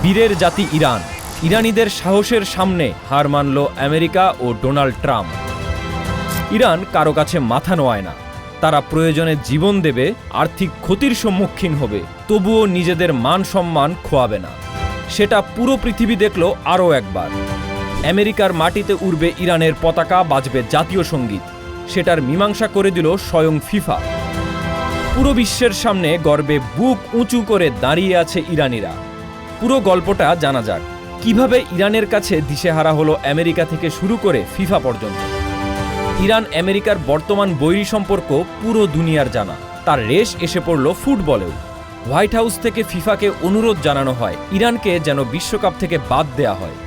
বীরের জাতি ইরান। ইরানিদের সাহসের সামনে হার মানল আমেরিকা ও ডোনাল্ড ট্রাম্প। ইরান কারো কাছে মাথা নোয়ায় না। তারা প্রয়োজনে জীবন দেবে, আর্থিক ক্ষতির সম্মুখীন হবে, তবুও নিজেদের মান সম্মান খোয়াবে না। সেটা পুরো পৃথিবী দেখল আরও একবার। আমেরিকার মাটিতে উড়বে ইরানের পতাকা, বাজবে জাতীয় সঙ্গীত। সেটার মীমাংসা করে দিল স্বয়ং ফিফা। পুরো বিশ্বের সামনে গর্বে বুক উঁচু করে দাঁড়িয়ে আছে ইরানিরা। পুরো গল্পটা জানা যাক। কিভাবে ইরানের কাছে দিশেহারা হলো আমেরিকা থেকে শুরু করে ফিফা পর্যন্ত। ইরান আমেরিকার বর্তমান বৈরী সম্পর্ক পুরো দুনিয়ার জানা। তার রেশ এসে পড়ল ফুটবলেও। হোয়াইট হাউস থেকে ফিফাকে অনুরোধ জানানো হয় ইরানকে যেন বিশ্বকাপ থেকে বাদ দেয়া হয়।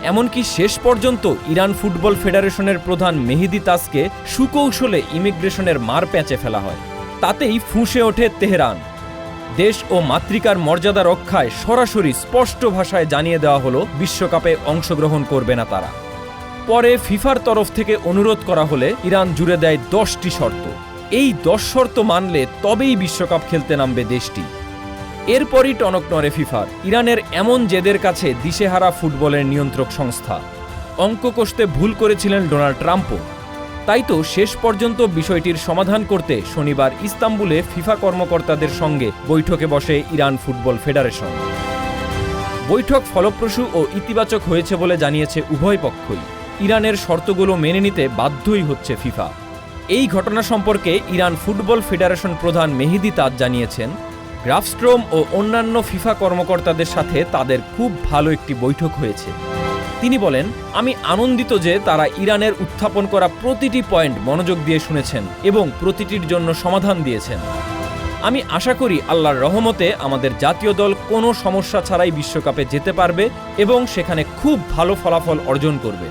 এমনকি শেষ পর্যন্ত ইরান ফুটবল ফেডারেশনের প্রধান মেহেদি তাজকে সুকৌশলে ইমিগ্রেশনের মার প্যাঁচে ফেলা হয়। তাতেই ফুঁসে ওঠে তেহরান। দেশ ও মাতৃকার মর্যাদা রক্ষায় সরাসরি স্পষ্ট ভাষায় জানিয়ে দেওয়া হলো বিশ্বকাপে অংশগ্রহণ করবে না তারা। পরে ফিফার তরফ থেকে অনুরোধ করা হলে ইরান জুড়ে দেয় 10টি শর্ত। এই 10 শর্ত মানলে তবেই বিশ্বকাপ খেলতে নামবে দেশটি। এরপরই টনক নড়ে ফিফার। ইরানের এমন জেদের কাছে দিশেহারা ফুটবলের নিয়ন্ত্রক সংস্থা। অঙ্ক কষতে ভুল করেছিলেন ডোনাল্ড ট্রাম্পও। তাই তো শেষ পর্যন্ত বিষয়টির সমাধান করতে শনিবার ইস্তাম্বুলে ফিফা কর্মকর্তাদের সঙ্গে বৈঠকে বসে ইরান ফুটবল ফেডারেশন। বৈঠক ফলপ্রসূ ও ইতিবাচক হয়েছে বলে জানিয়েছে উভয় পক্ষই। ইরানের শর্তগুলো মেনে নিতে বাধ্যই হচ্ছে ফিফা। এই ঘটনা সম্পর্কে ইরান ফুটবল ফেডারেশন প্রধান মেহেদি তাজ জানিয়েছেন, গ্রাফস্ট্রোম ও অন্যান্য ফিফা কর্মকর্তাদের সাথে তাদের খুব ভালো একটি বৈঠক হয়েছে। তিনি বলেন, আমি আনন্দিত যে তারা ইরানের উত্থাপন করা প্রতিটি পয়েন্ট মনোযোগ দিয়ে শুনেছেন এবং প্রতিটির জন্য সমাধান দিয়েছেন। আমি আশা করি আল্লাহর রহমতে আমাদের জাতীয় দল কোনো সমস্যা ছাড়াই বিশ্বকাপে যেতে পারবে এবং সেখানে খুব ভালো ফলাফল অর্জন করবে।